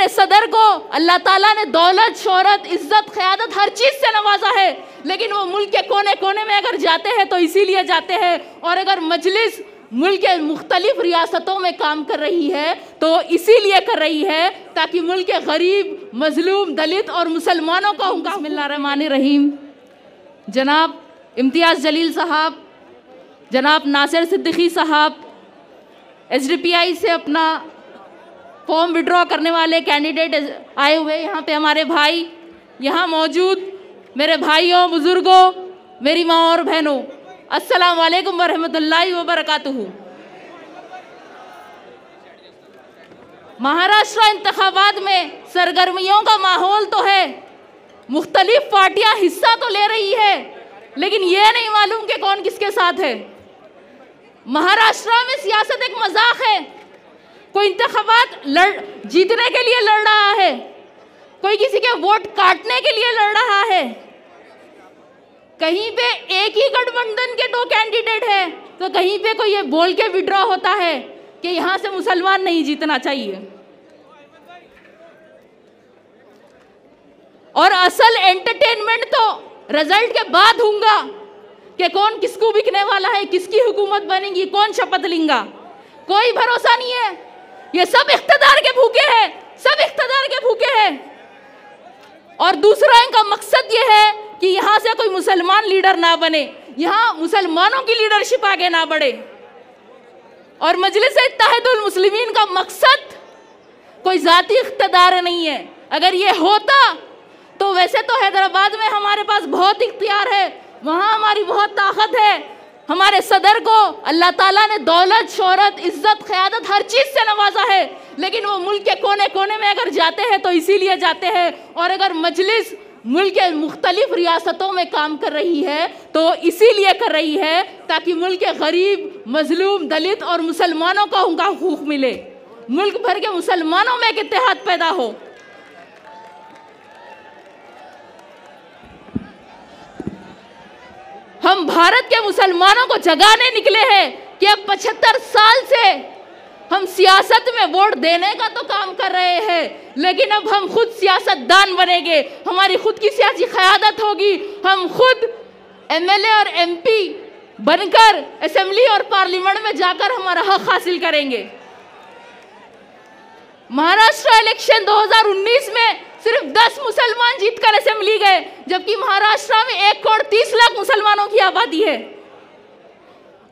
सदर को अल्लाह ताला ने दौलत, शोहरत, इज्जत, क़यादत हर चीज़ से नवाजा है, लेकिन वो मुल्क के कोने कोने में अगर जाते हैं तो इसीलिए जाते हैं। और अगर मजलिस मुल्क के मुख्तलिफ रियासतों में काम कर रही है तो इसीलिए कर रही है ताकि मुल्क के गरीब, मजलूम, दलित और मुसलमानों को उनका। बिस्मिल्लाहिर्रहमानिर्रहीम। जनाब इम्तियाज़ जलील साहब, जनाब नासिर सिद्दीकी साहब, SDPI से अपना फॉर्म विड्रॉ करने वाले कैंडिडेट आए हुए यहाँ पे हमारे भाई, यहाँ मौजूद मेरे भाइयों, बुज़ुर्गों, मेरी माँ और बहनों, अस्सलाम वालेकुम वरहमतुल्लाहि वबरकातुहू। महाराष्ट्र इंतखाबात में सरगर्मियों का माहौल तो है, मुख्तलिफ पार्टियां हिस्सा तो ले रही है, लेकिन ये नहीं मालूम कि कौन किसके साथ है। महाराष्ट्र में सियासत एक मजाक है, कोई इंतखाबात जीतने के लिए लड़ रहा है, कोई किसी के वोट काटने के लिए लड़ रहा है। कहीं पे एक ही गठबंधन के 2 कैंडिडेट हैं तो कहीं पे कोई ये बोल के विड्रॉ होता है कि यहाँ से मुसलमान नहीं जीतना चाहिए। और असल एंटरटेनमेंट तो रिजल्ट के बाद होगा कि कौन किसको बिकने वाला है, किसकी हुकूमत बनेगी, कौन शपथ लेगा, कोई भरोसा नहीं है। ये सब इख्तिदार के भूखे हैं, सब इख्तिदार के भूखे हैं। और दूसरा इनका मकसद ये है कि यहाँ से कोई मुसलमान लीडर ना बने, यहाँ मुसलमानों की लीडरशिप आगे ना बढ़े। और मजलिस इत्तेहादुल मुस्लिमीन का मकसद कोई ज़ाती इख्तिदार नहीं है। अगर ये होता तो वैसे तो हैदराबाद में हमारे पास बहुत इख्तियार है, वहाँ हमारी बहुत ताकत है। हमारे सदर को अल्लाह ताला ने दौलत, शोहरत, इज्जत, क़यादत हर चीज़ से नवाजा है, लेकिन वो मुल्क के कोने कोने में अगर जाते हैं तो इसीलिए जाते हैं। और अगर मजलिस मुल्क के मुख्तलिफ रियासतों में काम कर रही है तो इसीलिए कर रही है ताकि मुल्क के गरीब, मजलूम, दलित और मुसलमानों को उनका हुकूक मिले, मुल्क भर के मुसलमानों में एक इत्तेहाद पैदा हो। हम भारत के मुसलमानों को जगाने निकले हैं कि अब 75 साल से हम सियासत में वोट देने का तो काम कर रहे हैं, लेकिन अब हम खुद सियासतदान बनेंगे, हमारी खुद की सियासी क़यादत होगी, हम खुद MLA और MP बनकर असेंबली और पार्लियामेंट में जाकर हमारा हक हासिल करेंगे। महाराष्ट्र इलेक्शन 2019 में सिर्फ 10 मुसलमान जीतकर असेंबली गए, जबकि महाराष्ट्र में 1 करोड़ 30 लाख मुसलमानों की आबादी है।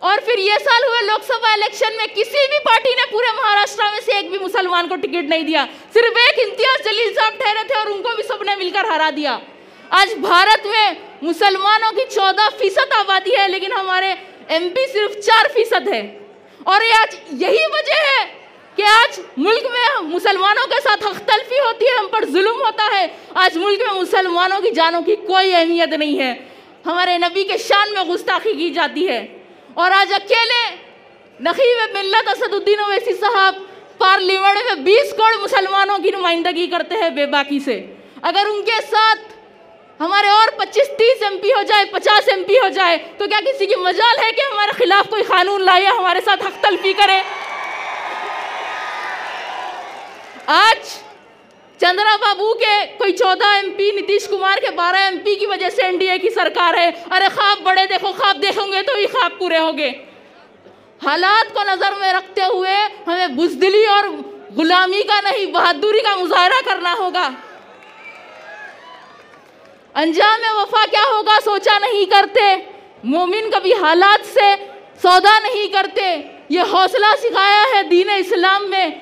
और फिर ये साल हुए लोकसभा इलेक्शन में किसी भी पार्टी ने पूरे महाराष्ट्र में से एक भी मुसलमान को टिकट नहीं दिया, सिर्फ एक इम्तियाज जलील साहब ठहरे थे और उनको भी सबने मिलकर हरा दिया। आज भारत में मुसलमानों की 14% आबादी है, लेकिन हमारे MP सिर्फ 4% है। और ये आज यही वजह है कि आज मुल्क में मुसलमानों के साथ हख्तलफी होती है, हम पर जुल्म होता है। आज मुल्क में मुसलमानों की जानों की कोई अहमियत नहीं है, हमारे नबी के शान में गुस्ताखी की जाती है। और आज अकेले नखीब मिल्लत असदुद्दीन ओवैसी साहब पार्लियामेंट में 20 करोड़ मुसलमानों की नुमाइंदगी करते हैं बेबाकी से। अगर उनके साथ हमारे और 25-30 MP हो जाए, 50 MP हो जाए, तो क्या किसी की मजाल है कि हमारे खिलाफ कोई कानून लाए, हमारे साथ हख्तलफी करे? आज चंद्रा बाबू के कोई 14 MP, नीतीश कुमार के 12 MP की वजह से NDA की सरकार है। अरे ख्वाब बड़े देखो, ख्वाब देखोगे तो ही ख्वाब पूरे होंगे। हालात को नज़र में रखते हुए हमें बुज़दिली और गुलामी का नहीं, बहादुरी का मुजाहरा करना होगा। अंजाम वफा क्या होगा सोचा नहीं करते, मोमिन कभी हालात से सौदा नहीं करते। ये हौसला सिखाया है दीन इस्लाम में,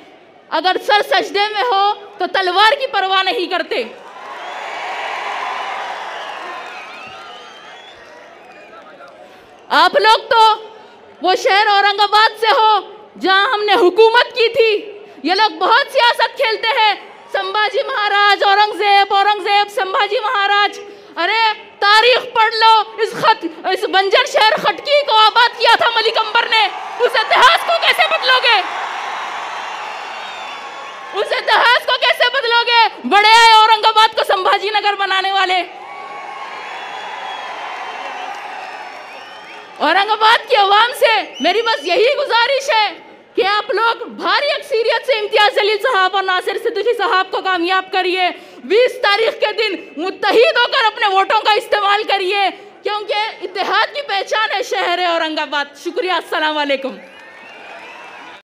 अगर सर सजदे में हो तो तलवार की परवाह नहीं करते। आप लोग तो वो शहर औरंगाबाद से हो जहां हमने हुकूमत की थी। ये लोग बहुत सियासत खेलते हैं, संभाजी महाराज, औरंगजेब, औरंगजेब, संभाजी महाराज। अरे तारीख पढ़ लो, इस बंजर शहर खटकी को आबाद किया था मलिक अंबर ने। उस इतिहास को कैसे बदलोगे? उस इतिहास को कैसे बदलोगे? बड़े आए औरंगाबाद को संभाजी नगर बनाने वाले। औरंगाबाद की आवाम से मेरी बस यही गुजारिश है कि आप लोग भारी अक्सरियत से इम्तियाज जलील साहब और नासिर सिद्दीकी साहब को कामयाब करिए। 20 तारीख के दिन मुत्तहिद होकर अपने वोटों का इस्तेमाल करिए, क्योंकि इत्तेहाद की पहचान है शहर औरंगाबाद। शुक्रिया, अस्सलाम वालेकुम।